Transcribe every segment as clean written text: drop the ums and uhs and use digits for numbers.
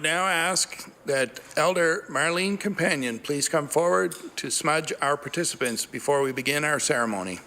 would now ask that Elder Marlene Companion please come forward to smudge our participants before we begin our ceremony.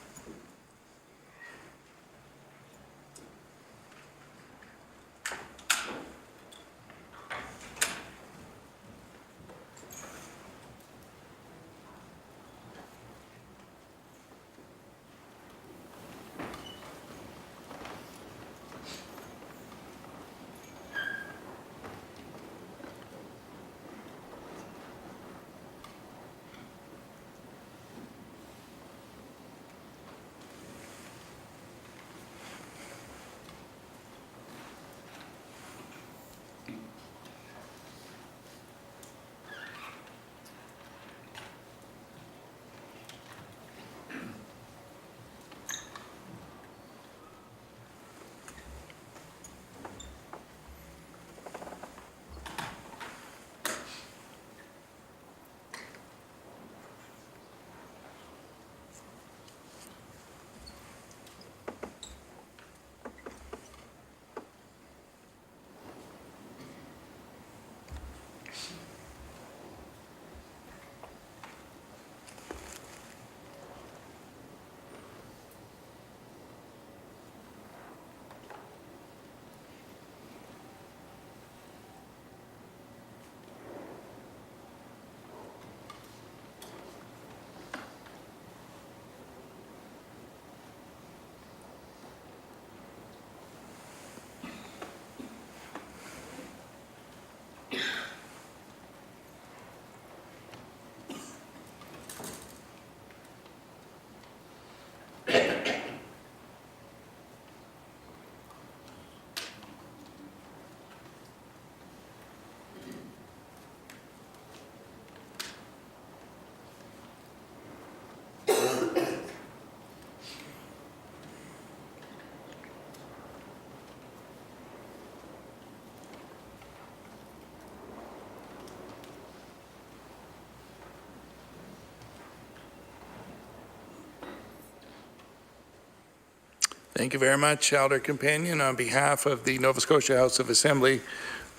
Thank you very much, Elder Companion. On behalf of the Nova Scotia House of Assembly,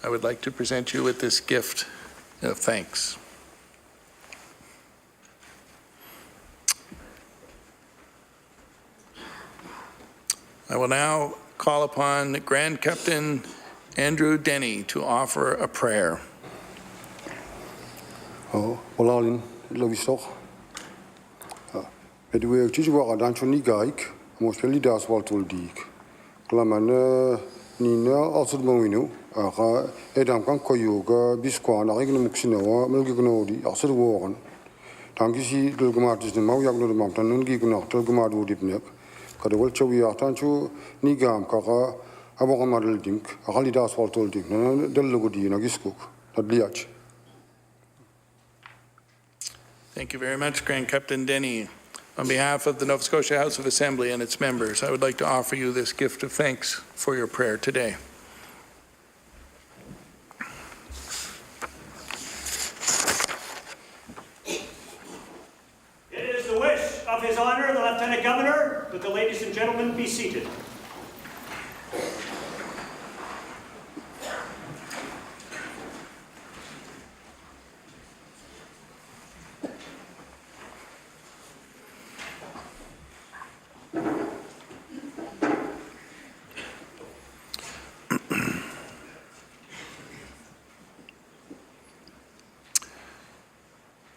I would like to present you with this gift of thanks. I will now call upon Grand Keptin Andrew Denny to offer a prayer. Marlene, lovistoch. Bedwe tijwa adanchoni gaik. Mostly das waltul dik. Klamane nina alsud mawinu. Aga edam kan koyoga biskwana regno muksinawa mulgignodi alsud woren. Tankisi dulgematis de mau yagno de mamtan nungi gnacht dulgemadu dipnek. Kadawal chawi atanchu nigam kaka abogamadel dink. Agali das waltul dik. Delugudi nagiskuk. Nadliach. Thank you very much, Grand Keptin Denny. On behalf of the Nova Scotia House of Assembly and its members, I would like to offer you this gift of thanks for your prayer today. It is the wish of His Honour, the Lieutenant Governor, that the ladies and gentlemen be seated.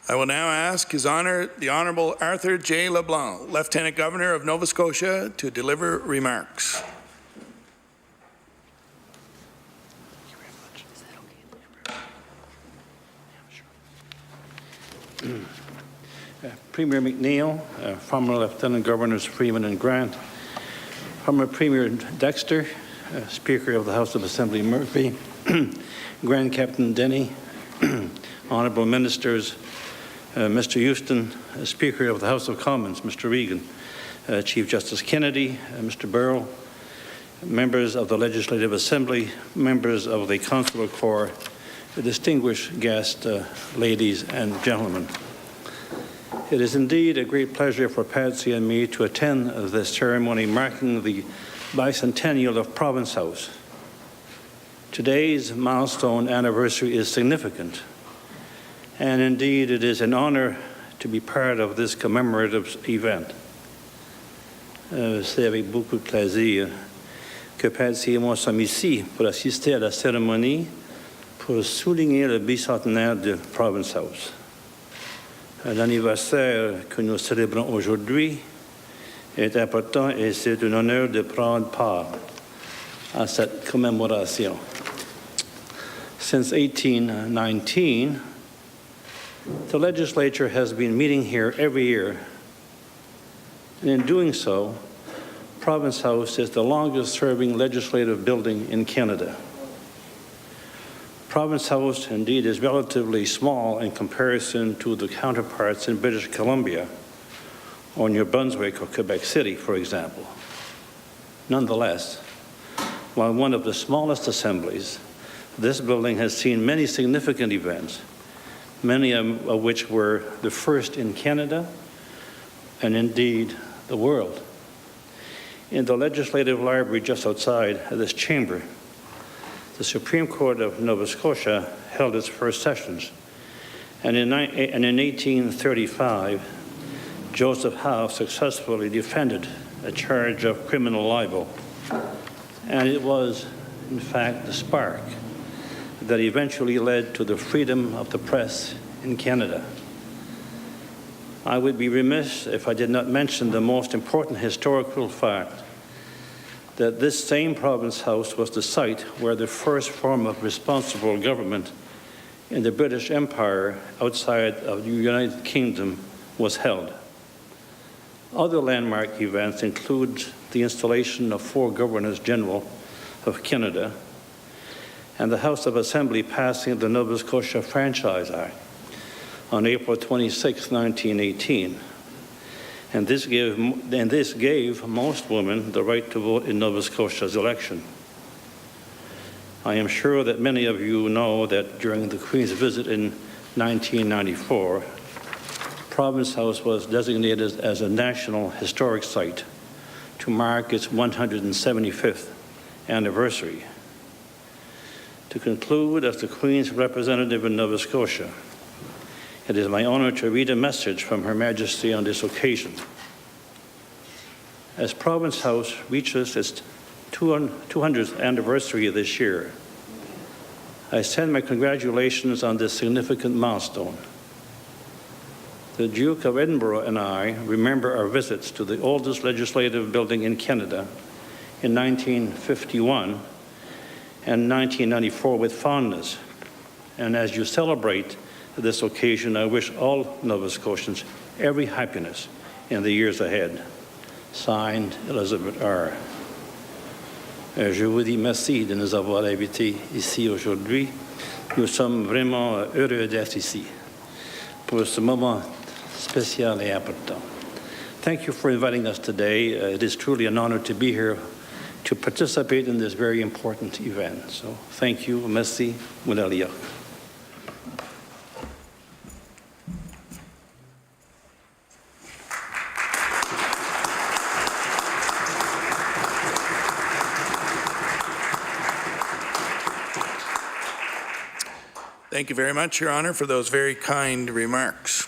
I will now ask His Honour, the Honourable Arthur J. LeBlanc, Lieutenant Governor of Nova Scotia, to deliver remarks. Premier McNeil, former Lieutenant Governors Freeman and Grant, former Premier Dexter, Speaker of the House of Assembly Murphy, Grand Keptin Denny, Honourable Ministers, Mr. Houston, Speaker of the House of Commons, Mr. Regan, Chief Justice Kennedy, Mr. Burrill, members of the Legislative Assembly, members of the Consular Corps, distinguished guests, ladies and gentlemen. It is indeed a great pleasure for Patsy and me to attend this ceremony marking the bicentennial of Province House. Today's milestone anniversary is significant, and indeed it is an honor to be part of this commemorative event. C'est avec beaucoup de plaisir que Patsy et moi sommes ici pour assister à la cérémonie pour souligner le bicentenaire de Province House. L'anniversaire que nous célébrons aujourd'hui est important et c'est un honneur de prendre part à cette commémoration. Since 1819, the legislature has been meeting here every year, and in doing so, Province House is the longest-serving legislative building in Canada. Province House, indeed, is relatively small in comparison to the counterparts in British Columbia or New Brunswick or Quebec City, for example. Nonetheless, while one of the smallest assemblies, this building has seen many significant events, many of which were the first in Canada and indeed the world. In the Legislative Library just outside this chamber, the Supreme Court of Nova Scotia held its first sessions, and in 1835, Joseph Howe successfully defended a charge of criminal libel, and it was, in fact, the spark that eventually led to the freedom of the press in Canada. I would be remiss if I did not mention the most important historical fact that this same Province House was the site where the first form of responsible government in the British Empire outside of the United Kingdom was held. Other landmark events include the installation of 4 Governors General of Canada and the House of Assembly passing the Nova Scotia Franchise Act on April 26, 1918. And this gave most women the right to vote in Nova Scotia's election. I am sure that many of you know that during the Queen's visit in 1994, Province House was designated as a National Historic Site to mark its 175th anniversary. To conclude, as the Queen's representative in Nova Scotia, it is my honor to read a message from Her Majesty on this occasion. As Province House reaches its 200th anniversary this year, I send my congratulations on this significant milestone. The Duke of Edinburgh and I remember our visits to the oldest legislative building in Canada in 1951 and 1994 with fondness. And as you celebrate this occasion, I wish all Nova Scotians every happiness in the years ahead. Signed, Elizabeth R. Je vous dis merci de nous avoir invités ici aujourd'hui. Nous sommes vraiment heureux d'être ici pour ce moment spécial et important. Thank you for inviting us today. It is truly an honor to be here to participate in this very important event. So thank you. Merci. Mudalia. Thank you very much, Your Honor, for those very kind remarks.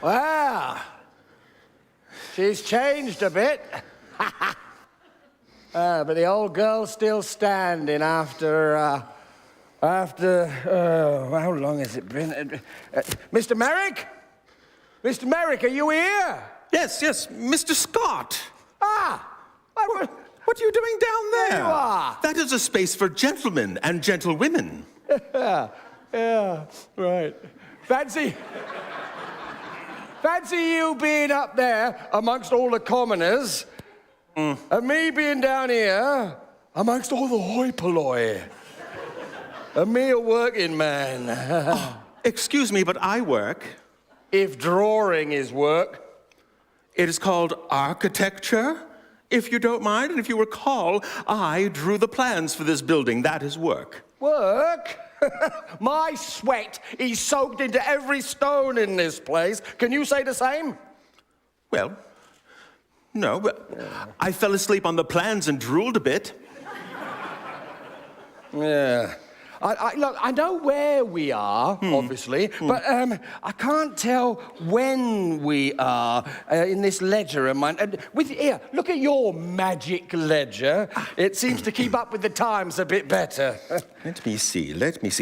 Well, she's changed a bit. But the old girl's still standing after, how long has it been? Mr. Merrick? Mr. Merrick, are you here? Yes, Mr. Scott. What What are you doing down there? There you are. That is a space for gentlemen and gentlewomen. Yeah, right. Fancy you being up there amongst all the commoners, and me being down here amongst all the hoi polloi. And me a working man. Excuse me, but I work. If drawing is work. It is called architecture, if you don't mind. And if you recall, I drew the plans for this building. That is work. Work? My sweat is soaked into every stone in this place. Can you say the same? Well, no, but I fell asleep on the plans and drooled a bit. Yeah. Look, I know where we are, obviously, but I can't tell when we are in this ledger of mine. Here, look at your magic ledger. It seems to keep up with the times a bit better. Let me see.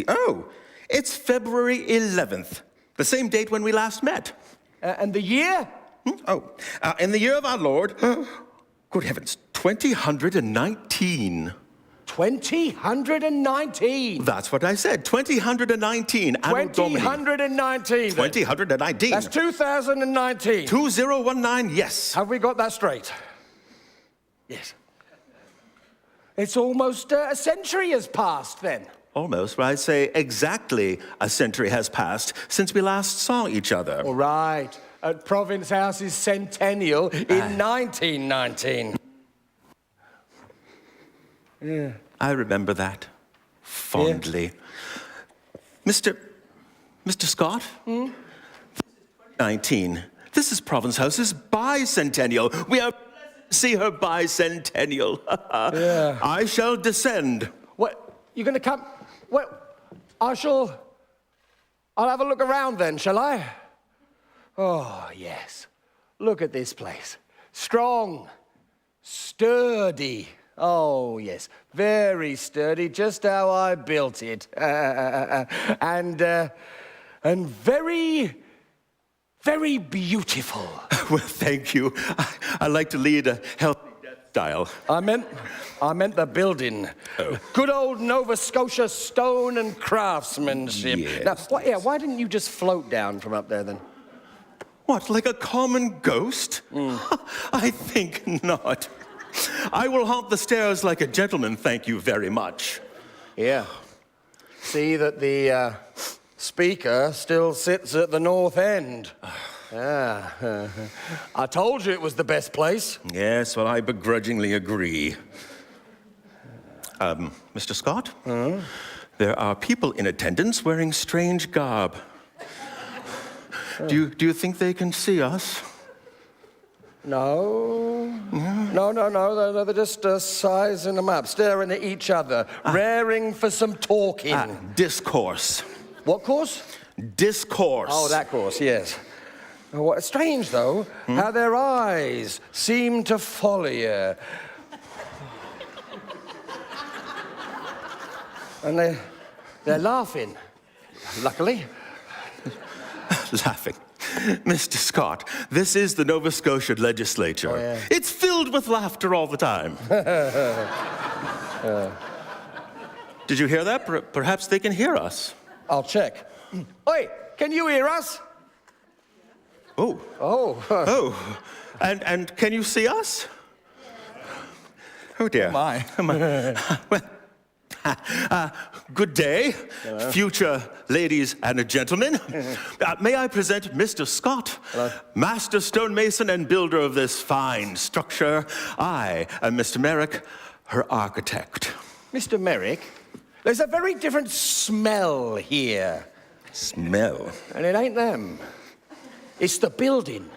Oh, it's February 11th, the same date when we last met. And the year? In the year of our Lord, good heavens, 2019. 2019. That's what I said, 2019. Anno Domini. 2019. 2019. That's 2019. 2019, yes. Have we got that straight? Yes. It's almost a century has passed then. Almost, but I'd say exactly a century has passed since we last saw each other. All right. At Province House's centennial in 1919. Yeah. I remember that fondly. Yeah. Mr. Scott? This is 2019. This is Province House's bicentennial. We are blessed to see her bicentennial. Yeah. I shall descend. What? You're going to come? What? I'll have a look around then, shall I? Oh, yes. Look at this place. Strong, sturdy. Oh, yes, very sturdy, just how I built it. And very, very beautiful. Well, thank you. I like to lead a healthy death style. I meant the building. Oh. Good old Nova Scotia stone and craftsmanship. Yes. Now, why didn't you just float down from up there, then? What, like a common ghost? I think not. I will haunt the stairs like a gentleman, thank you very much. Yeah. See that the speaker still sits at the north end. I told you it was the best place. Yes, well, I begrudgingly agree. Mr. Scott? There are people in attendance wearing strange garb. Do you think they can see us? No. No, they're just sizing them up, staring at each other, raring for some talking. Discourse. What course? Discourse. Oh, that course, yes. Oh, what strange, though, how their eyes seem to follow you. And they're laughing, luckily. Laughing. Mr. Scott, this is the Nova Scotia legislature. Oh, yeah. It's filled with laughter all the time. Did you hear that? Perhaps they can hear us. I'll check. Oi, can you hear us? Oh. Oh. Oh. And can you see us? Oh, dear. My. Well, good day, future ladies and gentlemen. May I present Mr. Scott, master stonemason and builder of this fine structure. I am Mr. Merrick, her architect. Mr. Merrick, there's a very different smell here. Smell. And it ain't them. It's the building.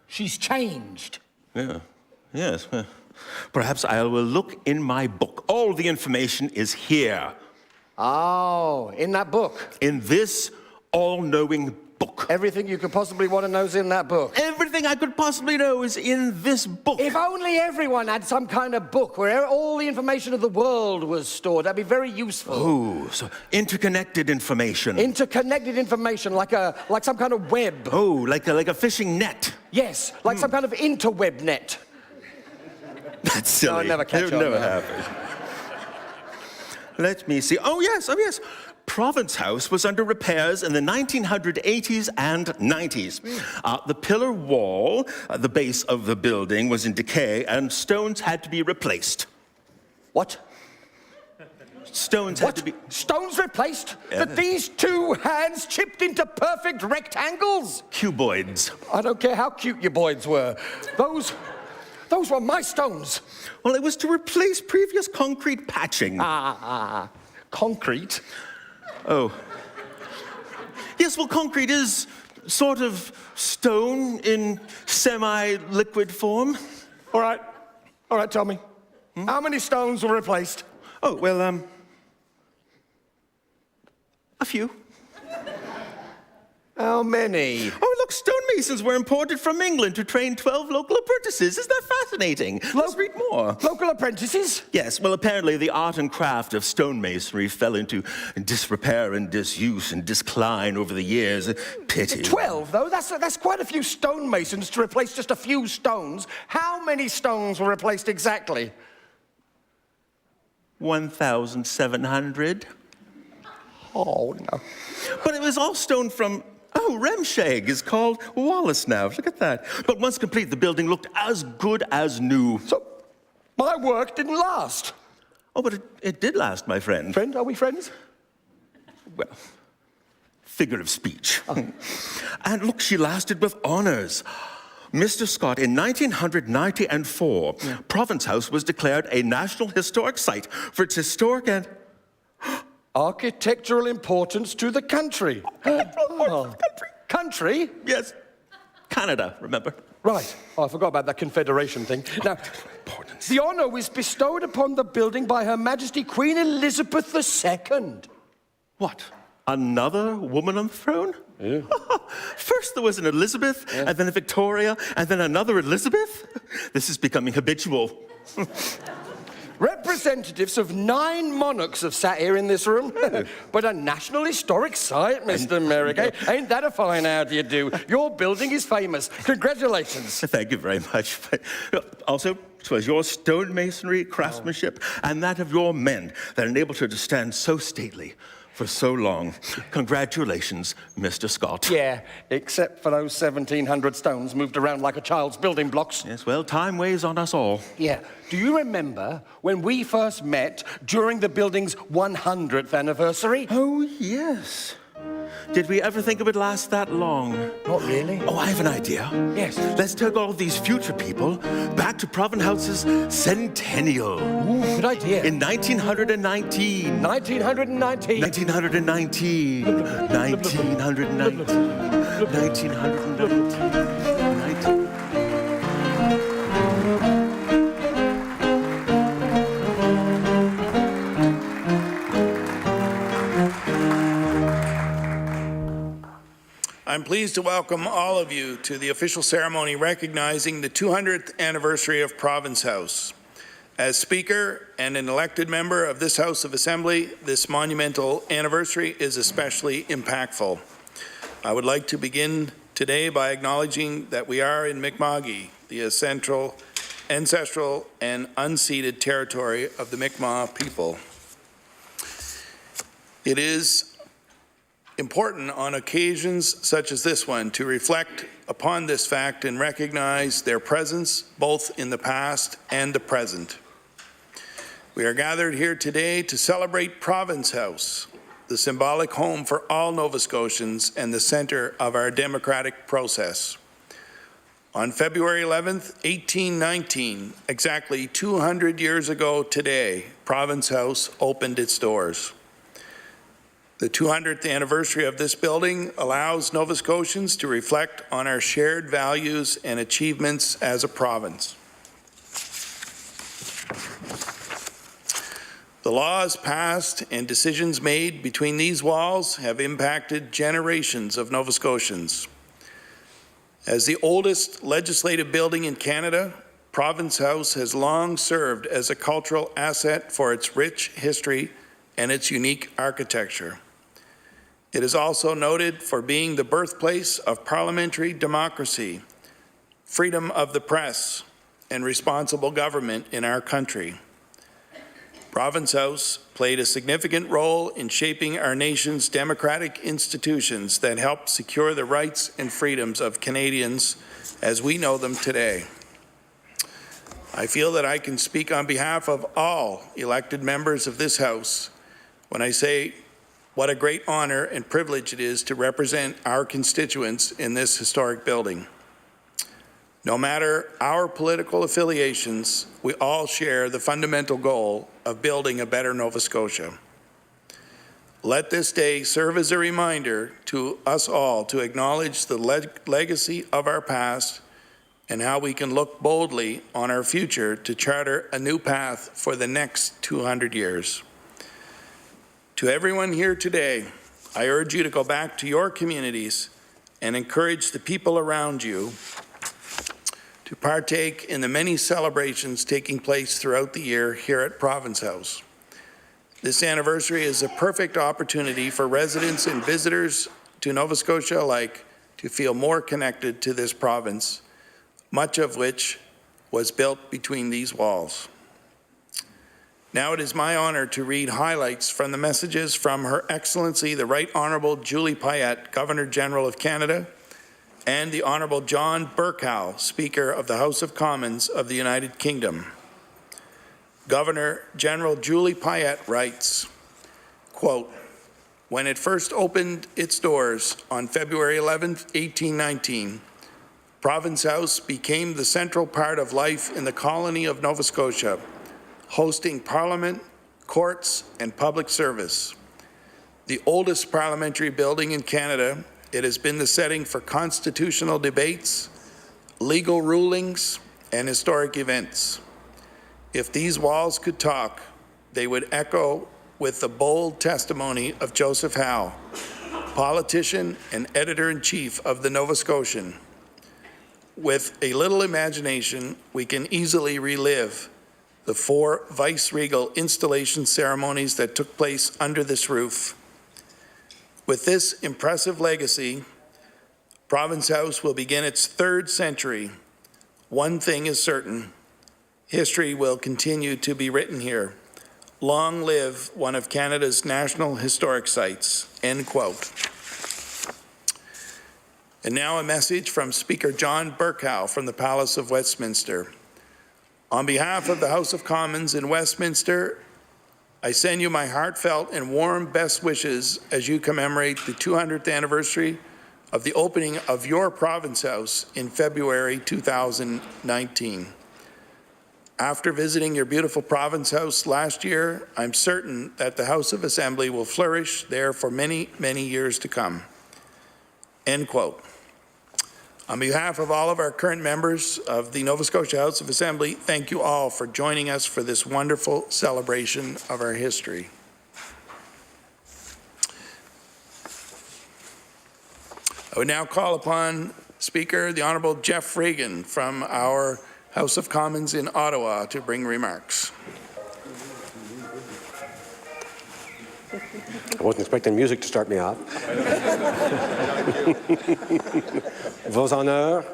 She's changed. Yeah. Yes. Perhaps I will look in my book. All the information is here. Oh, in that book. In this all-knowing book. Everything you could possibly want to know is in that book. Everything I could possibly know is in this book. If only everyone had some kind of book where all the information of the world was stored, that'd be very useful. Oh, so interconnected information. Interconnected information, like some kind of web. Oh, like a fishing net. Yes, like some kind of interweb net. That's silly. No, I'd never catch It would on never that. happen. Let me see. Oh, yes. Province House was under repairs in the 1980s and 90s. The pillar wall, the base of the building, was in decay, and stones had to be replaced. What? Stones had to be... Stones replaced? Yeah. That these two hands chipped into perfect rectangles? Cuboids. I don't care how cute your boys were. Those were my stones. Well, it was to replace previous concrete patching. Concrete? Oh. Yes, well, concrete is sort of stone in semi-liquid form. All right, tell me. How many stones were replaced? Oh, well, a few. How many? Oh, look, stonemasons were imported from England to train 12 local apprentices. Isn't that fascinating? Let's read more. Local apprentices? Yes, well, apparently the art and craft of stonemasonry fell into disrepair and disuse and decline over the years. Pity. 12, though? That's quite a few stonemasons to replace just a few stones. How many stones were replaced exactly? 1,700. Oh, no. But it was all stone from... Oh, Remshag is called Wallace now. Look at that. But once complete, the building looked as good as new. So, my work didn't last. Oh, but it did last, my friend. Friend, are we friends? Well, figure of speech. And look, she lasted with honors. Mr. Scott, in 1994, Province House was declared a National Historic Site for its historic and... Architectural importance to the country. Country? Yes, Canada, remember? Right. Oh, I forgot about that Confederation thing. Now, the honour was bestowed upon the building by Her Majesty Queen Elizabeth II. What? Another woman on the throne? Yeah. First there was an Elizabeth, and then a Victoria, and then another Elizabeth? This is becoming habitual. Representatives of 9 monarchs have sat here in this room. But a National Historic Site, Mr. Merrick. Ain't that a fine how do you do? Your building is famous. Congratulations. Thank you very much. Also, it was your stonemasonry, craftsmanship, and that of your men that enabled her to stand so stately for so long. Congratulations, Mr. Scott. Yeah, except for those 1,700 stones moved around like a child's building blocks. Yes, well, time weighs on us all. Yeah. Do you remember when we first met during the building's 100th anniversary? Oh, yes. Did we ever think it would last that long? Not really. Oh, I have an idea. Yes. Let's take all of these future people back to Province House's centennial. Ooh, good idea. In 1919. 1919. 1919. 1919. 1919. I'm pleased to welcome all of you to the official ceremony recognizing the 200th anniversary of Province House. As Speaker and an elected member of this House of Assembly, this monumental anniversary is especially impactful. I would like to begin today by acknowledging that we are in Mi'kma'ki, the ancestral and unceded territory of the Mi'kmaq people. It is important on occasions such as this one to reflect upon this fact and recognize their presence both in the past and the present. We are gathered here today to celebrate Province House, the symbolic home for all Nova Scotians and the centre of our democratic process. On February 11th, 1819, exactly 200 years ago today, Province House opened its doors. The 200th anniversary of this building allows Nova Scotians to reflect on our shared values and achievements as a province. The laws passed and decisions made between these walls have impacted generations of Nova Scotians. As the oldest legislative building in Canada, Province House has long served as a cultural asset for its rich history and its unique architecture. It is also noted for being the birthplace of parliamentary democracy, freedom of the press, and responsible government in our country. Province House played a significant role in shaping our nation's democratic institutions that help secure the rights and freedoms of Canadians as we know them today. I feel that I can speak on behalf of all elected members of this House when I say what a great honor and privilege it is to represent our constituents in this historic building. No matter our political affiliations, we all share the fundamental goal of building a better Nova Scotia. Let this day serve as a reminder to us all to acknowledge the legacy of our past and how we can look boldly on our future to charter a new path for the next 200 years. To everyone here today, I urge you to go back to your communities and encourage the people around you to partake in the many celebrations taking place throughout the year here at Province House. This anniversary is a perfect opportunity for residents and visitors to Nova Scotia alike to feel more connected to this province, much of which was built between these walls. Now it is my honor to read highlights from the messages from Her Excellency the Right Honourable Julie Payette, Governor-General of Canada, and the Honourable John Burkow, Speaker of the House of Commons of the United Kingdom. Governor-General Julie Payette writes, quote, "When it first opened its doors on February 11, 1819, Province House became the central part of life in the colony of Nova Scotia, hosting Parliament, courts, and public service. The oldest parliamentary building in Canada, it has been the setting for constitutional debates, legal rulings, and historic events. If these walls could talk, they would echo with the bold testimony of Joseph Howe, politician and editor-in-chief of the Nova Scotian. With a little imagination, we can easily relive the 4 Vice-Regal installation ceremonies that took place under this roof. With this impressive legacy, Province House will begin its 3rd century. One thing is certain, history will continue to be written here. Long live one of Canada's national historic sites," end quote. And now a message from Speaker John Burkow from the Palace of Westminster. On behalf of the House of Commons in Westminster, I send you my heartfelt and warm best wishes as you commemorate the 200th anniversary of the opening of your Province House in February 2019. After visiting your beautiful Province House last year, I'm certain that the House of Assembly will flourish there for many, many years to come. End quote. On behalf of all of our current members of the Nova Scotia House of Assembly, thank you all for joining us for this wonderful celebration of our history. I would now call upon Speaker, the Honourable Geoff Regan from our House of Commons in Ottawa to bring remarks. I wasn't expecting music to start me off. Vos honneurs,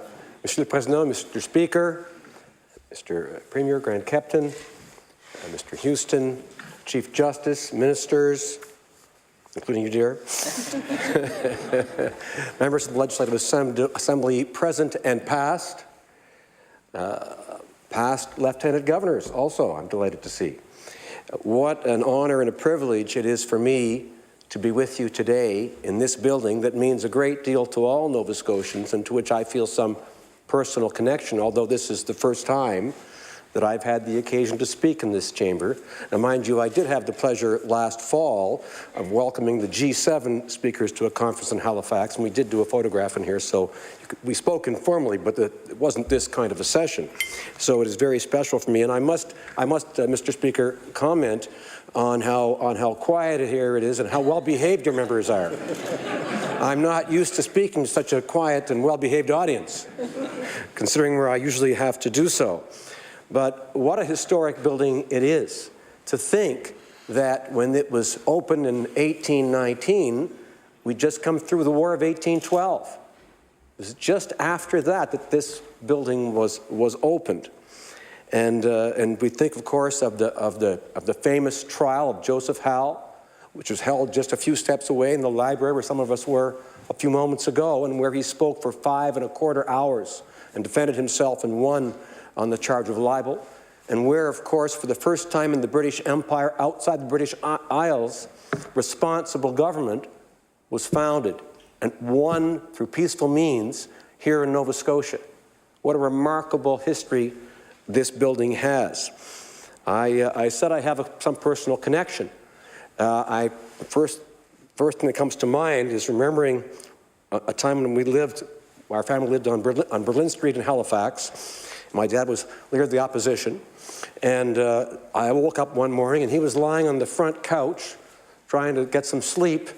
Monsieur le Président, Mr. Speaker, Mr. Premier, Grand Keptin, Mr. Houston, Chief Justice, ministers, including you, dear, members of the Legislative Assembly present and past, past lieutenant governors also, I'm delighted to see. What an honor and a privilege it is for me to be with you today in this building that means a great deal to all Nova Scotians and to which I feel some personal connection, although this is the first time that I've had the occasion to speak in this chamber. Now, mind you, I did have the pleasure last fall of welcoming the G7 speakers to a conference in Halifax, and we did do a photograph in here, so we spoke informally, but it wasn't this kind of a session. So it is very special for me, and I must, Mr. Speaker, comment on how quiet here it is and how well-behaved your members are. I'm not used to speaking to such a quiet and well-behaved audience, considering where I usually have to do so. But what a historic building it is. To think that when it was opened in 1819, we'd just come through the War of 1812. It was just after that this building was opened. And we think, of course, of the famous trial of Joseph Howe, which was held just a few steps away in the library where some of us were a few moments ago, and where he spoke for 5¼ hours and defended himself and won on the charge of libel, and where, of course, for the first time in the British Empire, outside the British Isles, responsible government was founded and won through peaceful means here in Nova Scotia. What a remarkable history this building has. I said I have some personal connection. First thing that comes to mind is remembering a time when our family lived on Berlin Street in Halifax. My dad was leader of the opposition, and I woke up one morning and he was lying on the front couch trying to get some sleep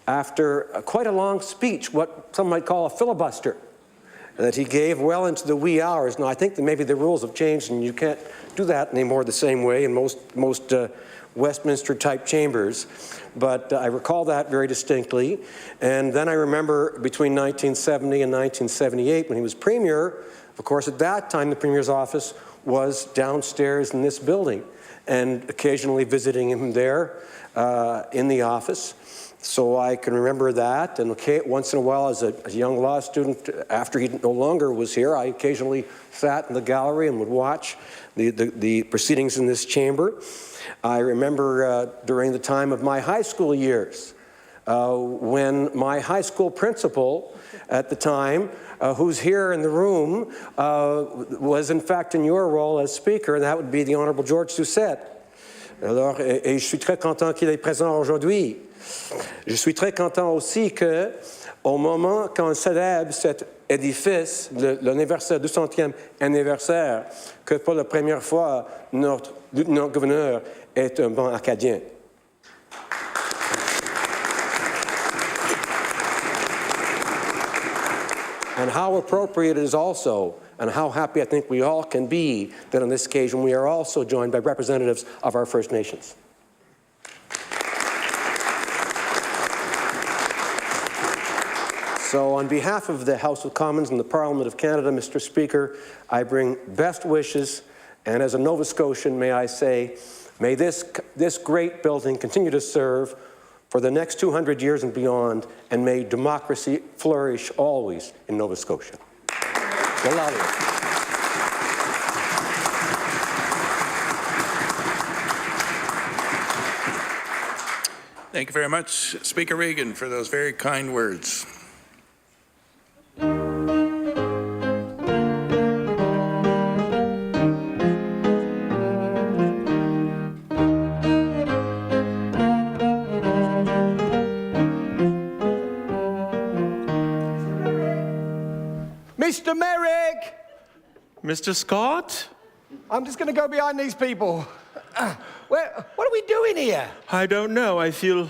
after quite a long speech, what some might call a filibuster, that he gave well into the wee hours. Now, I think that maybe the rules have changed and you can't do that anymore the same way in most Westminster-type chambers, but I recall that very distinctly. And then I remember between 1970 and 1978 when he was Premier. Of course, at that time, the Premier's office was downstairs in this building, and occasionally visiting him there in the office. So I can remember that, and once in a while, as a young law student, after he no longer was here, I occasionally sat in the gallery and would watch the proceedings in this chamber. I remember during the time of my high school years, when my high school principal at the time, who's here in the room, was in fact in your role as Speaker, and that would be the Honourable George Doucette. Alors, et je suis très content qu'il est présent aujourd'hui. Je suis très content aussi qu'au moment qu'on célèbre cet édifice, l'anniversaire, 200e anniversaire, que pour la première fois, notre gouverneur est un bon Acadien. And how appropriate it is also, and how happy I think we all can be that on this occasion we are also joined by representatives of our First Nations. So on behalf of the House of Commons and the Parliament of Canada, Mr. Speaker, I bring best wishes, and as a Nova Scotian, may I say, may this great building continue to serve for the next 200 years and beyond, and may democracy flourish always in Nova Scotia. Thank you very much, Speaker Regan, for those very kind words. Mr. Merrick! Mr. Scott? I'm just going to go behind these people. What are we doing here? I don't know. I feel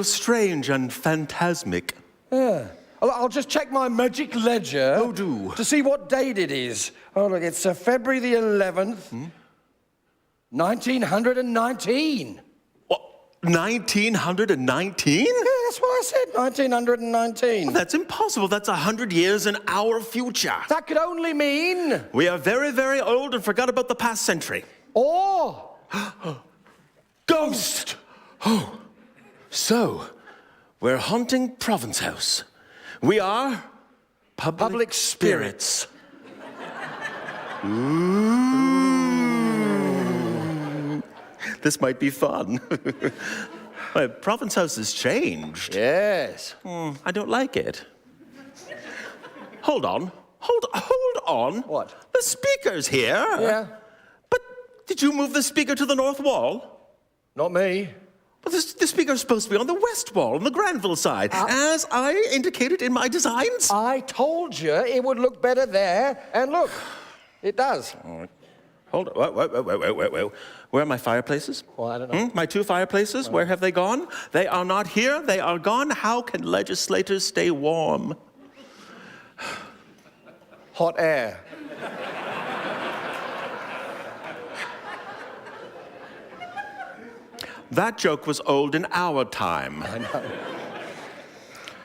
strange and phantasmic. Yeah. I'll just check my magic ledger. Oh, do. To see what date it is. Oh, look, it's February the 11th, 1919. What? 1919? Yeah, that's what I said, 1919. Well, that's impossible. That's 100 years in our future. That could only mean... We are very, very old and forgot about the past century. Or... Ghost! Oh, so we're haunting Province House. We are public spirits. This might be fun. Province House has changed. Yes. I don't like it. Hold on. Hold on. What? The Speaker's here. Yeah. Did you move the speaker to the north wall? Not me. Well, the speaker's supposed to be on the west wall, on the Granville side, as I indicated in my designs. I told you it would look better there, and look, it does. All right. Hold on. Wait. Where are my fireplaces? Well, I don't know. My 2 fireplaces, where have they gone? They are not here. They are gone. How can legislators stay warm? Hot air. That joke was old in our time. I know.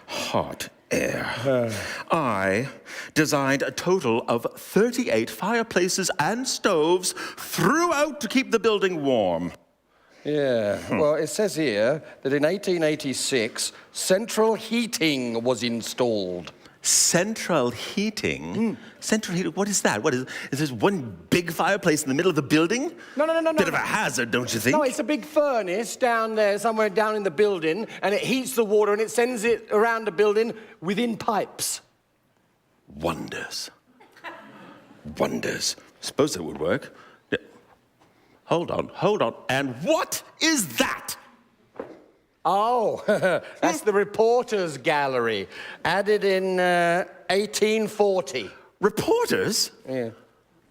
Hot air. I designed a total of 38 fireplaces and stoves throughout to keep the building warm. Yeah, well, it says here that in 1886, central heating was installed. Central heating? Central heating, what is that? Is this one big fireplace in the middle of the building? No. Bit of a hazard, don't you think? No, it's a big furnace down there, somewhere down in the building, and it heats the water and it sends it around the building within pipes. Wonders. Wonders. Suppose it would work. Yeah. Hold on. And what is that? Oh, that's the Reporters Gallery, added in 1840. Reporters? Yeah.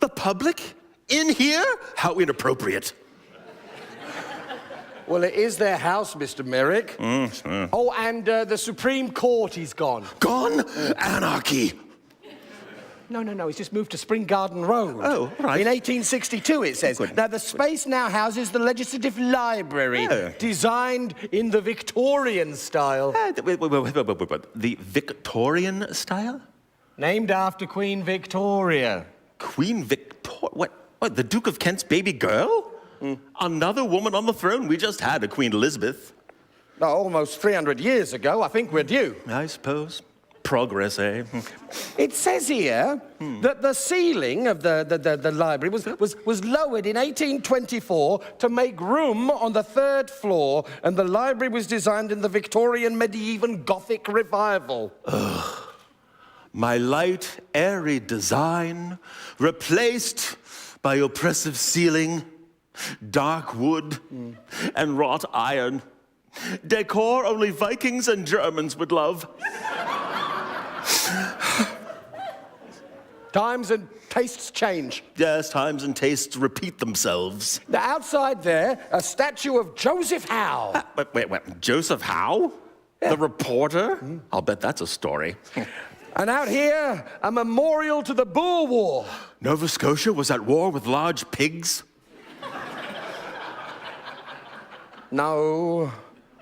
The public? In here? How inappropriate. Well, it is their house, Mr. Merrick. Oh, and the Supreme Court is gone. Gone? Anarchy. No, it's just moved to Spring Garden Road. Oh, right. In 1862, it says. Good. Now, the space now houses the Legislative Library, designed in the Victorian style. Wait. The Victorian style? Named after Queen Victoria. Queen Victoria? What, the Duke of Kent's baby girl? Another woman on the throne? We just had a Queen Elizabeth. No, almost 300 years ago. I think we're due. I suppose. Progress, eh? It says here that the ceiling of the library was lowered in 1824 to make room on the 3rd floor, and the library was designed in the Victorian medieval Gothic revival. My light, airy design, replaced by oppressive ceiling, dark wood, and wrought iron. Decor only Vikings and Germans would love. Times and tastes change. Yes, times and tastes repeat themselves. The outside there, a statue of Joseph Howe. Wait. Joseph Howe? Yeah. The reporter? I'll bet that's a story. And out here, a memorial to the Boer War. Nova Scotia was at war with large pigs? No.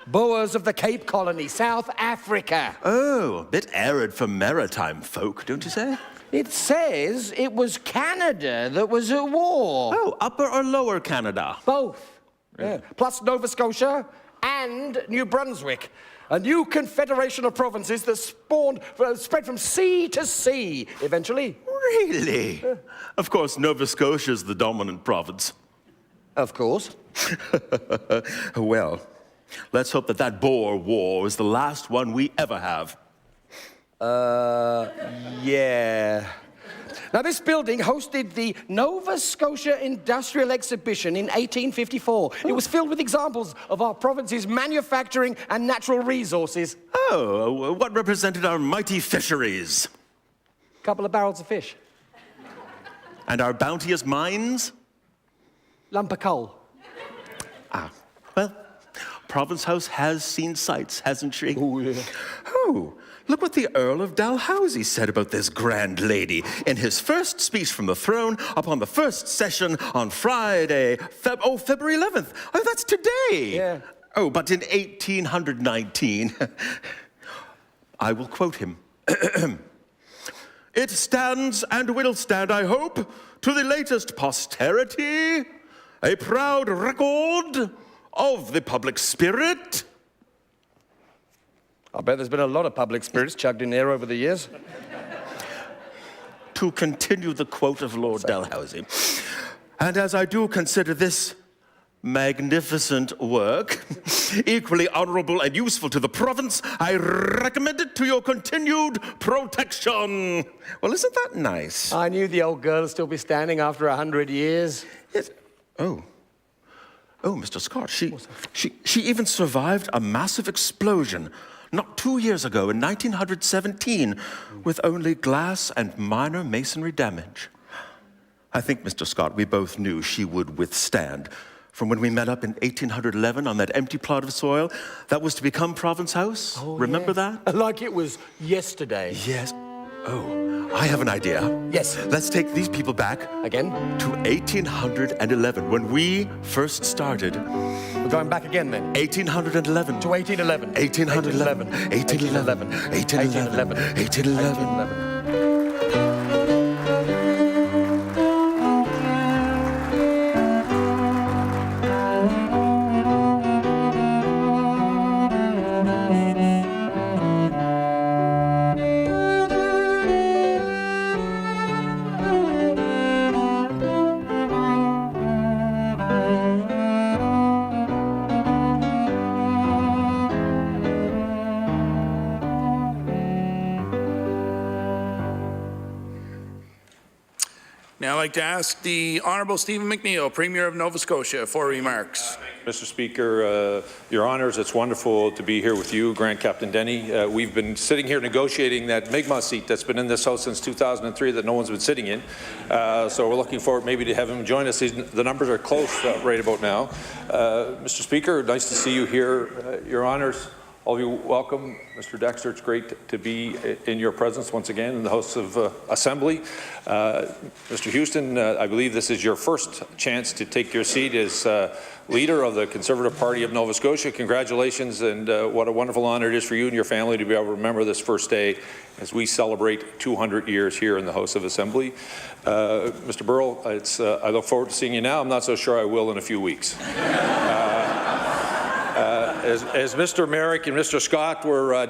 Boers of the Cape Colony, South Africa. Oh, a bit arid for maritime folk, don't you say? It says it was Canada that was at war. Oh, Upper or Lower Canada? Both. Yeah. Plus Nova Scotia and New Brunswick. A new confederation of provinces that spread from sea to sea, eventually. Really? Of course, Nova Scotia's the dominant province. Of course. Well, let's hope that Boer War is the last one we ever have. Yeah. Now, this building hosted the Nova Scotia Industrial Exhibition in 1854. It was filled with examples of our province's manufacturing and natural resources. Oh, what represented our mighty fisheries? A couple of barrels of fish. And our bounteous mines? Lump of coal. Well, Province House has seen sights, hasn't she? Oh, yeah. Oh, look what the Earl of Dalhousie said about this grand lady in his first speech from the throne upon the first session on Friday, February 11th. Oh, that's today. Yeah. Oh, but in 1819, I will quote him. It stands and will stand, I hope, to the latest posterity, a proud record of the public spirit. I bet there's been a lot of public spirits chugged in there over the years. To continue the quote of Lord Dalhousie, and as I do consider this magnificent work equally honourable and useful to the province, I recommend it to your continued protection. Well, isn't that nice? I knew the old girl would still be standing after 100 years. Yes. Oh, Mr. Scott, she even survived a massive explosion not 2 years ago in 1917 with only glass and minor masonry damage. I think, Mr. Scott, we both knew she would withstand. From when we met up in 1811 on that empty plot of soil that was to become Province House. Oh, Remember yes. that? Like it was yesterday. Yes. Oh, I have an idea. Yes. Let's take these people back Again? to 1811 when we first started. We're going back again then. 1811. To 1811. 1811. 1811. 1811. 1811. Now I'd like to ask the Honourable Stephen McNeil, Premier of Nova Scotia, for remarks. Mr. Speaker, Your Honours, it's wonderful to be here with you, Grand Captain Denny. We've been sitting here negotiating that Mi'kmaq seat that's been in this House since 2003 that no one's been sitting in. So we're looking forward maybe to have him join us. The numbers are close right about now. Mr. Speaker, nice to see you here. Your Honours, all of you welcome. Mr. Dexter, it's great to be in your presence once again in the House of Assembly. Mr. Houston, I believe this is your first chance to take your seat as leader of the Conservative Party of Nova Scotia. Congratulations, and what a wonderful honour it is for you and your family to be able to remember this first day as we celebrate 200 years here in the House of Assembly. Mr. Burrill, I look forward to seeing you now. I'm not so sure I will in a few weeks. As Mr. Merrick and Mr. Scott were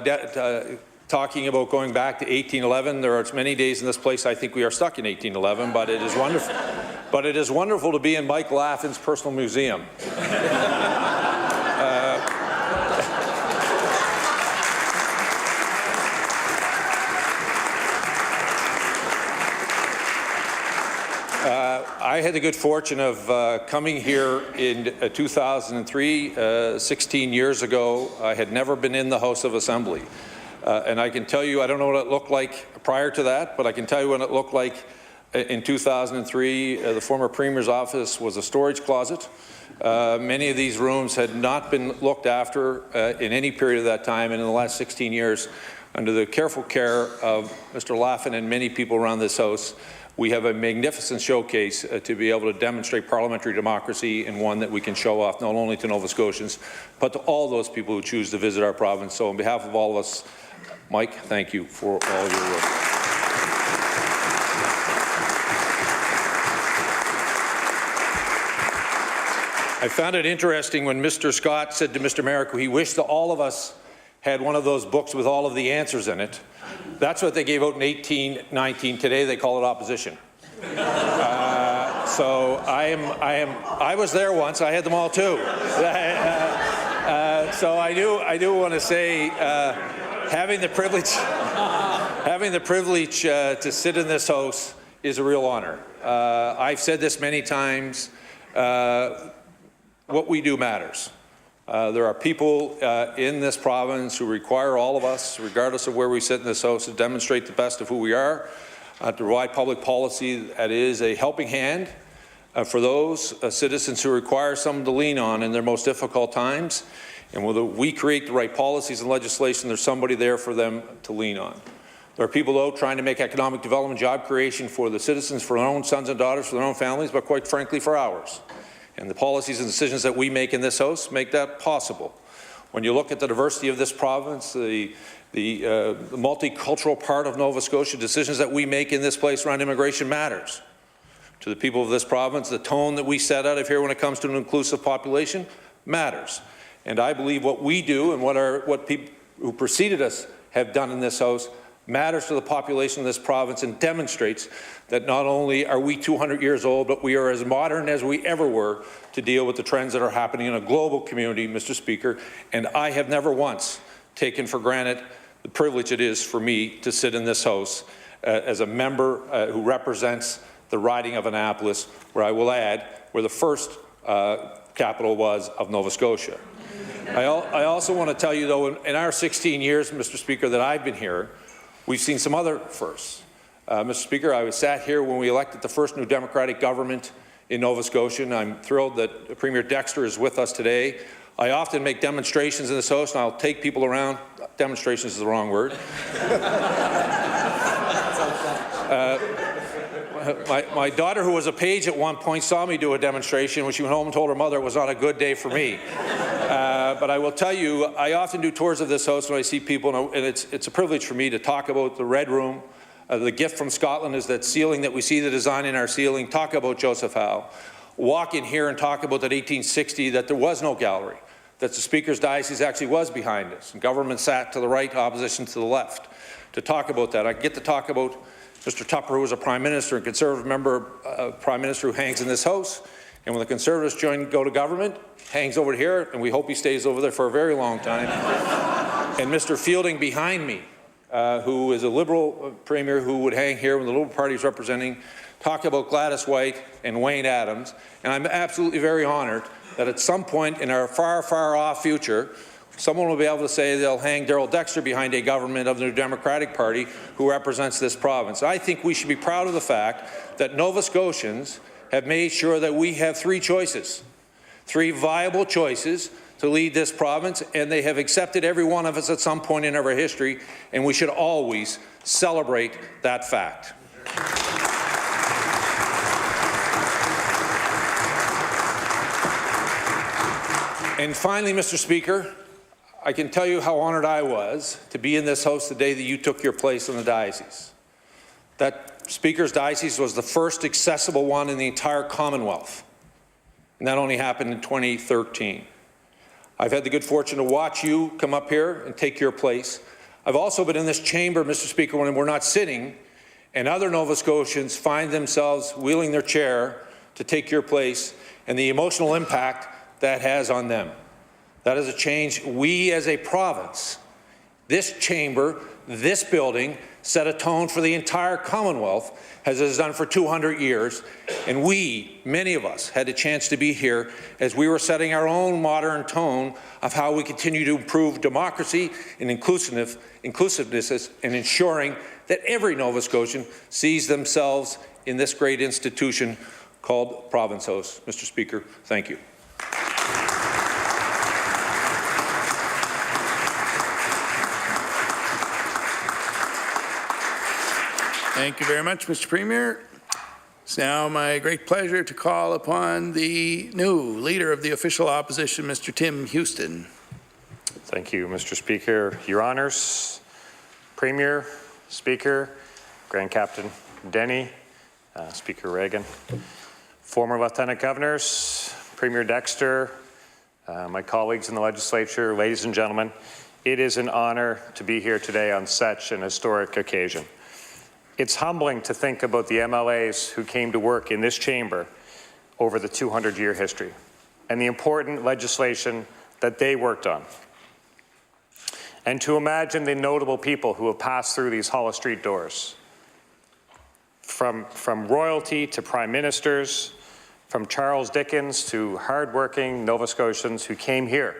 talking about going back to 1811, there are many days in this place I think we are stuck in 1811, but it is wonderful. But it is wonderful to be in Mike Laffin's personal museum. I had the good fortune of coming here in 2003, 16 years ago. I had never been in the House of Assembly. And I can tell you, I don't know what it looked like prior to that, but I can tell you what it looked like in 2003. The former Premier's office was a storage closet. Many of these rooms had not been looked after in any period of that time, and in the last 16 years, under the careful care of Mr. Laffin and many people around this House, we have a magnificent showcase to be able to demonstrate parliamentary democracy, and one that we can show off not only to Nova Scotians, but to all those people who choose to visit our province. So on behalf of all of us, Mike, thank you for all your work. I found it interesting when Mr. Scott said to Mr. Merrick he wished that all of us had one of those books with all of the answers in it. That's what they gave out in 1819. Today they call it opposition. So I was there once. I had them all too. So I do want to say, having the privilege to sit in this House is a real honor. I've said this many times. What we do matters. There are people in this province who require all of us, regardless of where we sit in this House, to demonstrate the best of who we are, to provide public policy that is a helping hand for those citizens who require someone to lean on in their most difficult times. And whether we create the right policies and legislation, there's somebody there for them to lean on. There are people out trying to make economic development, job creation for the citizens, for their own sons and daughters, for their own families, but quite frankly for ours. And the policies and decisions that we make in this House make that possible. When you look at the diversity of this province, the multicultural part of Nova Scotia, decisions that we make in this place around immigration matters. To the people of this province, the tone that we set out of here when it comes to an inclusive population matters. And I believe what we do and what people who preceded us have done in this House matters to the population of this province, and demonstrates that not only are we 200 years old, but we are as modern as we ever were to deal with the trends that are happening in a global community, Mr. Speaker. And I have never once taken for granted the privilege it is for me to sit in this House as a member who represents the riding of Annapolis, where I will add, where the first capital was of Nova Scotia. I also want to tell you, though, in our 16 years, Mr. Speaker, that I've been here, we've seen some other firsts. Mr. Speaker, I was sat here when we elected the first new Democratic government in Nova Scotia, and I'm thrilled that Premier Dexter is with us today. I often make demonstrations in this House, and I'll take people around. Demonstrations is the wrong word. My daughter, who was a page at one point, saw me do a demonstration. When she went home and told her mother it was not a good day for me. But I will tell you, I often do tours of this House when I see people, and it's a privilege for me to talk about the Red Room. The gift from Scotland is that ceiling that we see, the design in our ceiling. Talk about Joseph Howe. Walk in here and talk about that 1860, that there was no gallery, that the Speaker's diocese actually was behind us, and government sat to the right, opposition to the left. To talk about that, I get to talk about Mr. Tupper, who was a Prime Minister and Conservative member, Prime Minister who hangs in this House, and when the Conservatives go to government, hangs over here, and we hope he stays over there for a very long time. And Mr. Fielding behind me, who is a Liberal Premier who would hang here when the Liberal Party is representing, talk about Gladys White and Wayne Adams. And I'm absolutely very honoured that at some point in our far, far off future, someone will be able to say they'll hang Darrell Dexter behind a government of the New Democratic Party who represents this province. I think we should be proud of the fact that Nova Scotians have made sure that we have three choices, three viable choices to lead this province, and they have accepted every one of us at some point in our history, and we should always celebrate that fact. And finally, Mr. Speaker, I can tell you how honoured I was to be in this House the day that you took your place in the diocese. That Speaker's diocese was the first accessible one in the entire Commonwealth, and that only happened in 2013. I've had the good fortune to watch you come up here and take your place. I've also been in this chamber, Mr. Speaker, when we're not sitting, and other Nova Scotians find themselves wheeling their chair to take your place, and the emotional impact that has on them. That is a change we as a province, this chamber, this building, set a tone for the entire Commonwealth, as it has done for 200 years. And we, many of us, had a chance to be here as we were setting our own modern tone of how we continue to improve democracy and inclusiveness and ensuring that every Nova Scotian sees themselves in this great institution called Province House. Mr. Speaker, thank you. Thank you very much, Mr. Premier. It's now my great pleasure to call upon the new Leader of the Official Opposition, Mr. Tim Houston. Thank you, Mr. Speaker. Your Honours, Premier, Speaker, Grand Captain Denny, Speaker Regan, former Lieutenant Governors, Premier Dexter, my colleagues in the Legislature, ladies and gentlemen, it is an honour to be here today on such an historic occasion. It's humbling to think about the MLAs who came to work in this chamber over the 200-year history and the important legislation that they worked on. And to imagine the notable people who have passed through these Hollis Street doors, from royalty to prime ministers, from Charles Dickens to hardworking Nova Scotians who came here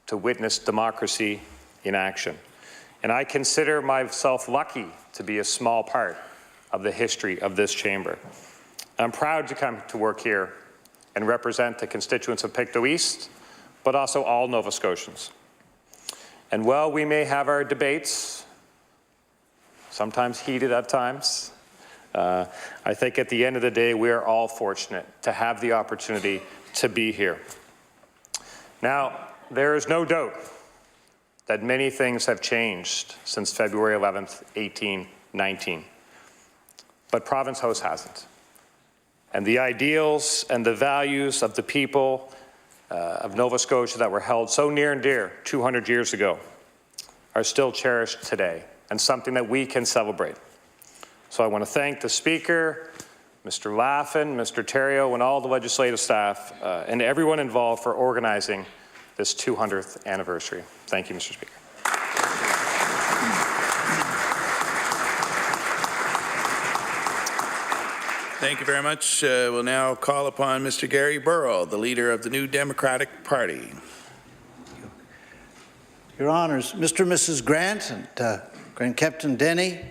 to witness democracy in action. And I consider myself lucky to be a small part of the history of this chamber. I'm proud to come to work here and represent the constituents of Pictou East, but also all Nova Scotians. And while we may have our debates, sometimes heated at times, I think at the end of the day, we are all fortunate to have the opportunity to be here. Now, there is no doubt that many things have changed since February 11th, 1819. But Province House hasn't. And the ideals and the values of the people of Nova Scotia that were held so near and dear 200 years ago are still cherished today and something that we can celebrate. So I want to thank the Speaker, Mr. Laffin, Mr. Theriault, and all the legislative staff and everyone involved for organizing this 200th anniversary. Thank you, Mr. Speaker. Thank you very much. We'll now call upon Mr. Gary Burrill, the leader of the New Democratic Party. Your Honours, Mr. and Mrs. Grant and Grand Keptin Denny,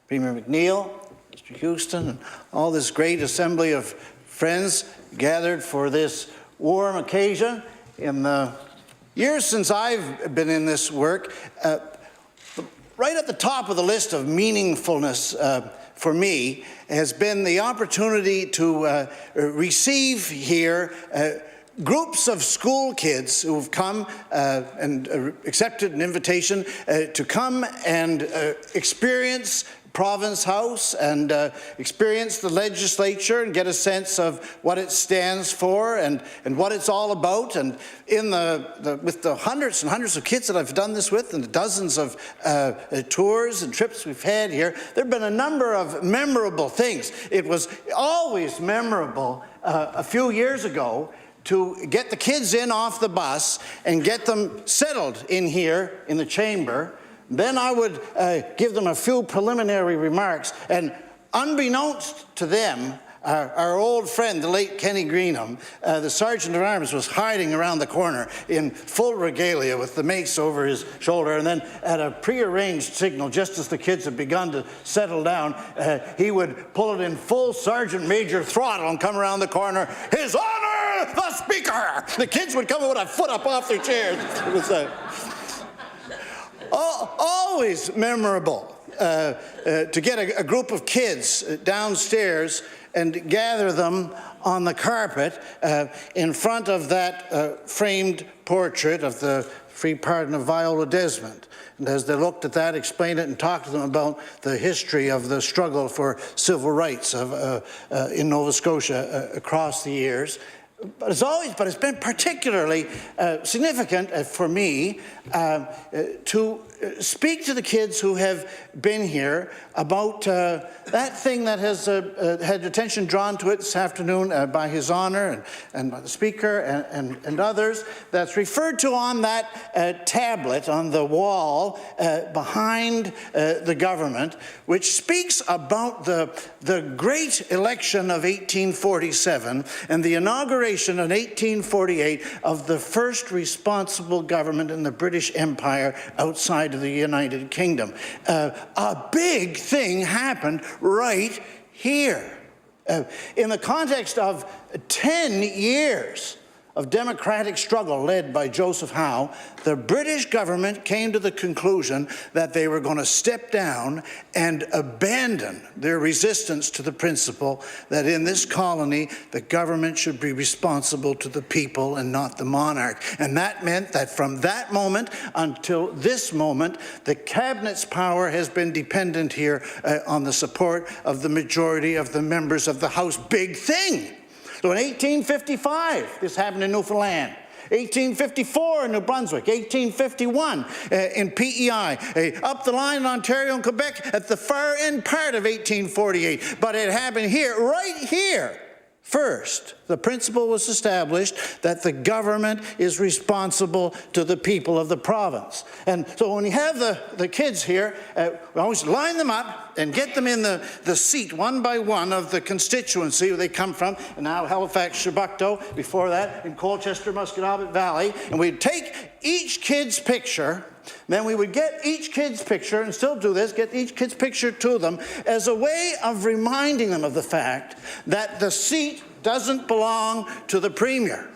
Premier McNeil, Mr. Houston, and all this great assembly of friends gathered for this warm occasion. In the years since I've been in this work, right at the top of the list of meaningfulness for me has been the opportunity to receive here groups of school kids who have come and accepted an invitation to come and experience Province House and experience the legislature and get a sense of what it stands for and what it's all about. And in with the hundreds and hundreds of kids that I've done this with and the dozens of tours and trips we've had here, there have been a number of memorable things. It was always memorable a few years ago to get the kids in off the bus and get them settled in here in the chamber. Then I would give them a few preliminary remarks, and unbeknownst to them, our old friend, the late Kenny Greenham, the Sergeant at Arms, was hiding around the corner in full regalia with the mace over his shoulder, and then at a prearranged signal, just as the kids had begun to settle down, he would pull it in full Sergeant Major throttle and come around the corner, "His Honor, the Speaker!" The kids would come with a foot up off their chairs. It was always memorable to get a group of kids downstairs and gather them on the carpet in front of that framed portrait of the free pardon of Viola Desmond. And as they looked at that, explain it and talk to them about the history of the struggle for civil rights in Nova Scotia across the years. But it's been particularly significant for me to speak to the kids who have been here about that thing that has had attention drawn to it this afternoon by His Honour and by the Speaker and others, that's referred to on that tablet on the wall behind the government, which speaks about the great election of 1847 and the inauguration in 1848 of the first responsible government in the British Empire outside of the United Kingdom. A big thing happened right here. In the context of 10 years of democratic struggle led by Joseph Howe, the British government came to the conclusion that they were going to step down and abandon their resistance to the principle that in this colony, the government should be responsible to the people and not the monarch. And that meant that from that moment until this moment, the cabinet's power has been dependent here on the support of the majority of the members of the House. Big thing. So in 1855, this happened in Newfoundland. 1854 in New Brunswick, 1851 in PEI, up the line in Ontario and Quebec at the far end part of 1848. But it happened here, right here. First, the principle was established that the government is responsible to the people of the province. And so when you have the kids here, we always line them up and get them in the seat one by one of the constituency where they come from. And now Halifax, Chebucto, before that in Colchester, Musquodoboit Valley. And we'd take each kid's picture. Then we would get each kid's picture, and still do this, get each kid's picture to them as a way of reminding them of the fact that the seat doesn't belong to the Premier,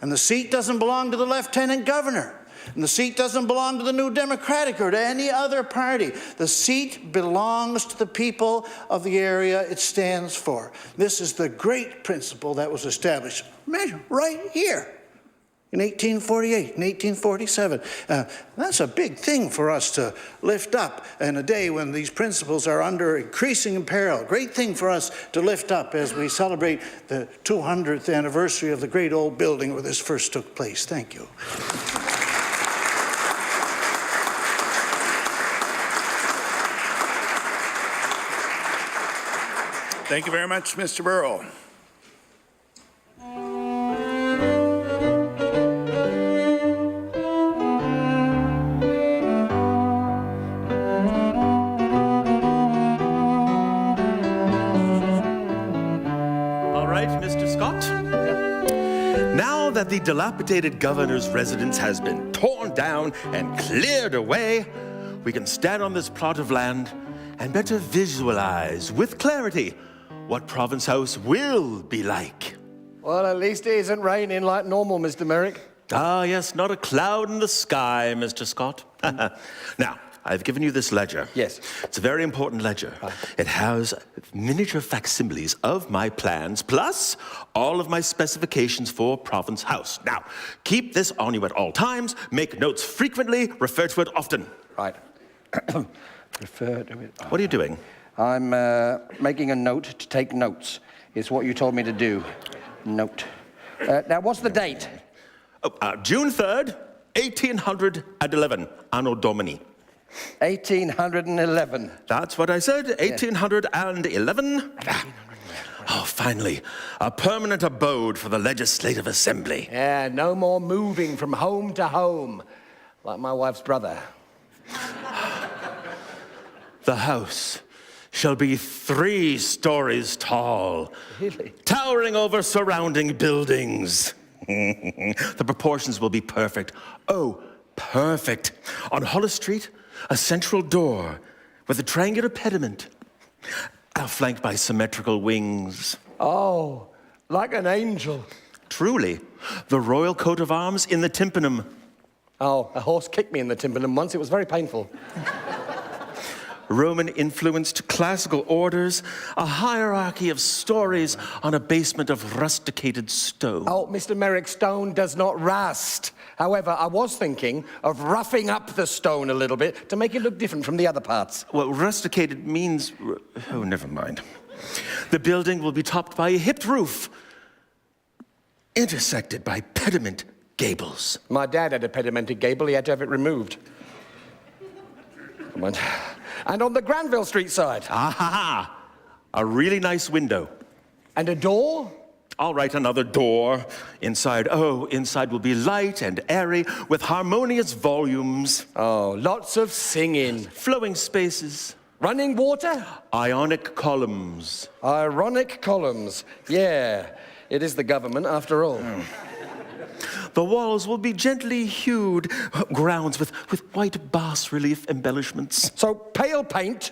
and the seat doesn't belong to the Lieutenant Governor, and the seat doesn't belong to the New Democratic or to any other party. The seat belongs to the people of the area it stands for. This is the great principle that was established. Imagine, right here. In 1848, in 1847. That's a big thing for us to lift up in a day when these principles are under increasing peril. Great thing for us to lift up as we celebrate the 200th anniversary of the great old building where this first took place. Thank you. Thank you very much, Mr. Burrill. dilapidated governor's residence has been torn down and cleared away, we can stand on this plot of land and better visualize with clarity what Province House will be like. Well, at least it isn't raining like normal, Mr. Merrick. Ah, yes, not a cloud in the sky, Mr. Scott. Now, I've given you this ledger. Yes. It's a very important ledger. It has miniature facsimiles of my plans, plus all of my specifications for Province House. Now, keep this on you at all times, make notes frequently, refer to it often. Right. Refer to it. What are you doing? I'm making a note to take notes. It's what you told me to do. Note. Now, what's the date? June 3rd, 1811, Anno Domini. 1811. That's what I said, 1811. Oh, finally, a permanent abode for the Legislative Assembly. Yeah, no more moving from home to home, like my wife's brother. The house shall be 3 stories tall, Really? towering over surrounding buildings. The proportions will be perfect. Oh, perfect. On Hollis Street, a central door with a triangular pediment, flanked by symmetrical wings. Oh, like an angel. Truly, the royal coat of arms in the tympanum. Oh, a horse kicked me in the tympanum once. It was very painful. Roman-influenced classical orders, a hierarchy of stories on a basement of rusticated stone. Oh, Mr. Merrick, stone does not rust. However, I was thinking of roughing up the stone a little bit to make it look different from the other parts. Well, rusticated means... Oh, never mind. The building will be topped by a hipped roof, intersected by pediment gables. My dad had a pedimented gable. He had to have it removed. Come on. And on the Granville Street side. Ah-ha-ha! A really nice window. And a door? All right, another door. Inside will be light and airy with harmonious volumes. Oh, lots of singing. Flowing spaces. Running water? Ionic columns. Ironic columns. Yeah, it is the government after all. The walls will be gently hued grounds with white bas-relief embellishments. So pale paint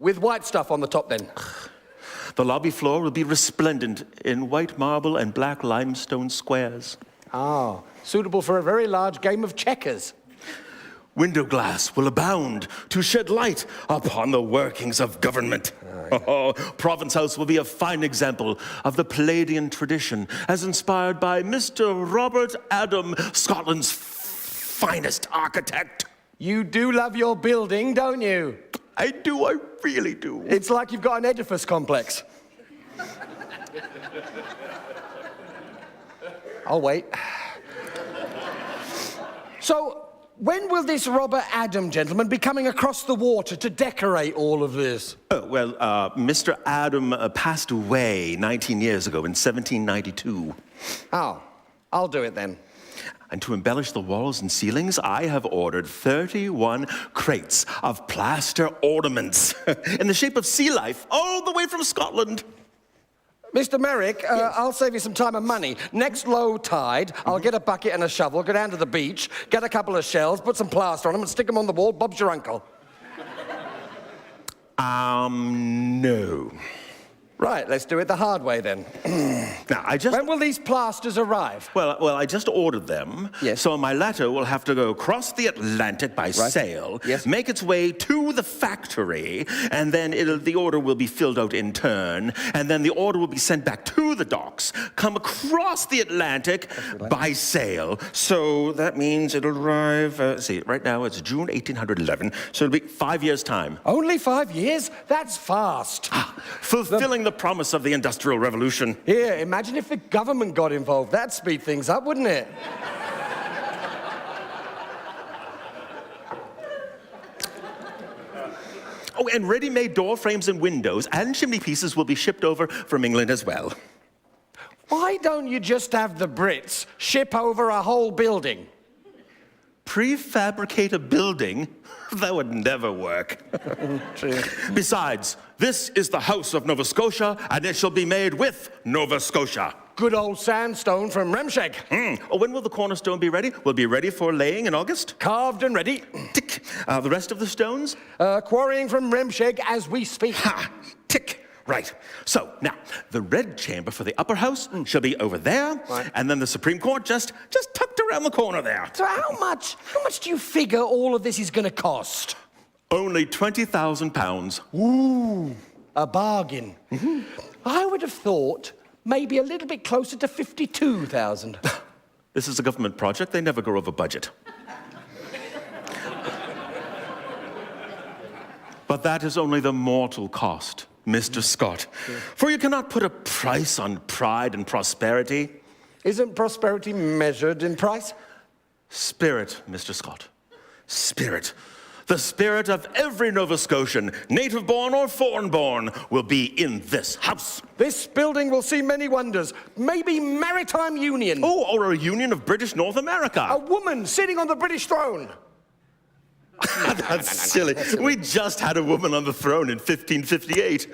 with white stuff on the top then. The lobby floor will be resplendent in white marble and black limestone squares. Ah, suitable for a very large game of checkers. Window glass will abound to shed light upon the workings of government. Oh, Province House will be a fine example of the Palladian tradition as inspired by Mr. Robert Adam, Scotland's finest architect. You do love your building, don't you? I do, I really do. It's like you've got an Oedipus complex. I'll wait. So, when will this Robert Adam gentleman be coming across the water to decorate all of this? Well, Mr. Adam passed away 19 years ago in 1792. Oh, I'll do it then. And to embellish the walls and ceilings, I have ordered 31 crates of plaster ornaments in the shape of sea life, all the way from Scotland. Mr. Merrick, I'll save you some time and money. Next low tide, I'll get a bucket and a shovel, go down to the beach, get a couple of shells, put some plaster on them and stick them on the wall. Bob's your uncle. No. Right, let's do it the hard way then. Now, When will these plasters arrive? Well, I just ordered them. Yes. So my letter will have to go across the Atlantic by sail, Yes. make its way to the factory, and then the order will be filled out in turn, and then the order will be sent back to the docks, come across the Atlantic by sail. So that means it'll arrive, right now it's June 1811, so it'll be 5 years' time. Only 5 years? That's fast. Fulfilling the promise of the Industrial Revolution. Here, imagine if the government got involved. That'd speed things up, wouldn't it? Oh, and ready-made door frames and windows and chimney pieces will be shipped over from England as well. Why don't you just have the Brits ship over a whole building? Prefabricate a building? That would never work. Besides, this is the House of Nova Scotia, and it shall be made with Nova Scotia. good old sandstone from Remsheg. Oh, when will the cornerstone be ready? Will be ready for laying in August? Carved and ready. Tick. The rest of the stones? Quarrying from Remsheg as we speak. Ha! Tick. Right. So, now, the red chamber for the upper house shall be over there, and then the Supreme Court just tucked around the corner there. So how much do you figure all of this is going to cost? Only £20,000. Ooh, a bargain. I would have thought maybe a little bit closer to 52,000. This is a government project. They never go over budget. But that is only the mortal cost, Mr. Scott. For you cannot put a price on pride and prosperity. Isn't prosperity measured in price? Spirit, Mr. Scott. Spirit. The spirit of every Nova Scotian, native-born or foreign-born, will be in this house. This building will see many wonders. Maybe maritime union. Oh, or a union of British North America. A woman sitting on the British throne. That's silly. We just had a woman on the throne in 1558.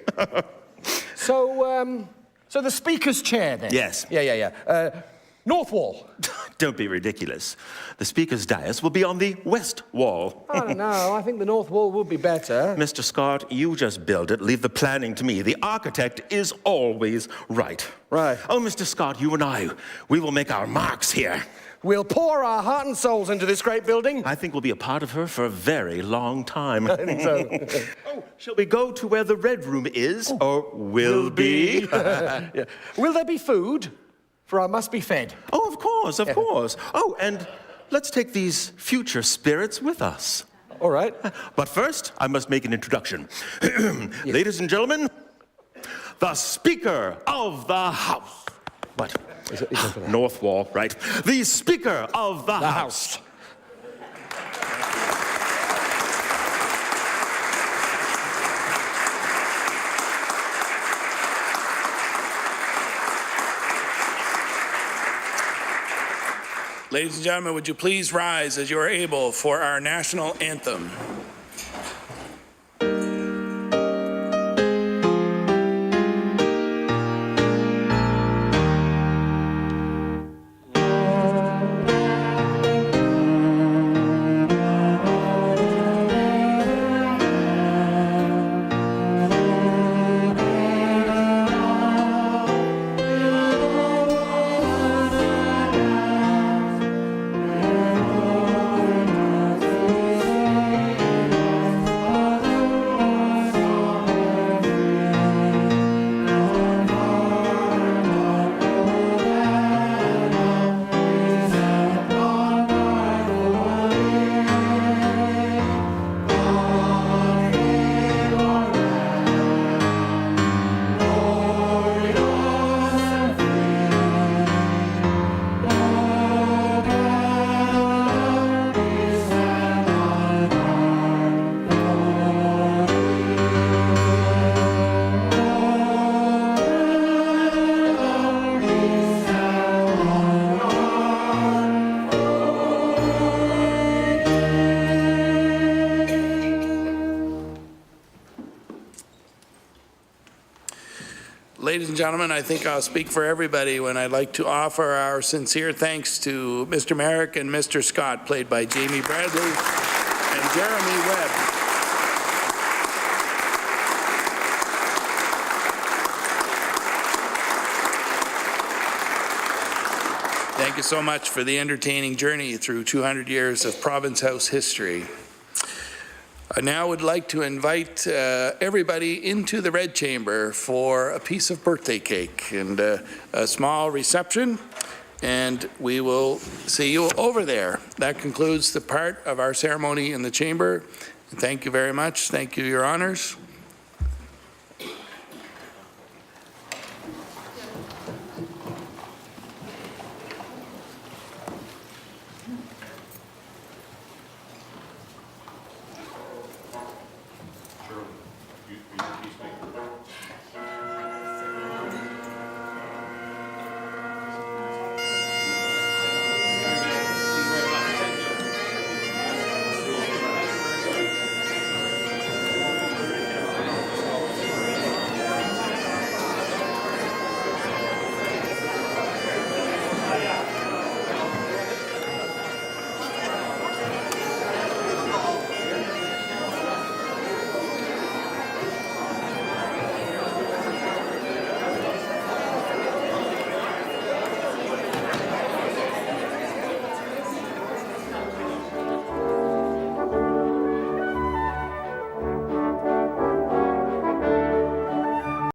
So the Speaker's chair then? Yes. Yeah. North wall. Don't be ridiculous. The Speaker's dais will be on the west wall. I don't know. I think the north wall would be better. Mr. Scott, you just build it. Leave the planning to me. The architect is always right. Right. Oh, Mr. Scott, you and I, we will make our marks here. We'll pour our heart and souls into this great building. I think we'll be a part of her for a very long time. I think so. Oh, shall we go to where the red room is? Or will be? Yeah. Will there be food? For I must be fed. Oh, of course, of course. Oh, and let's take these future spirits with us. All right. But first, I must make an introduction. Ladies and gentlemen, the Speaker of the House. What? North Wall, right? The Speaker of the House. Ladies and gentlemen, would you please rise as you are able for our national anthem? Ladies and gentlemen, I think I'll speak for everybody when I'd like to offer our sincere thanks to Mr. Merrick and Mr. Scott, played by Jamie Bradley and Jeremy Webb. Thank you so much for the entertaining journey through 200 years of Province House history. I now would like to invite everybody into the Red Chamber for a piece of birthday cake and a small reception, and we will see you over there. That concludes the part of our ceremony in the chamber. Thank you very much. Thank you, Your Honours.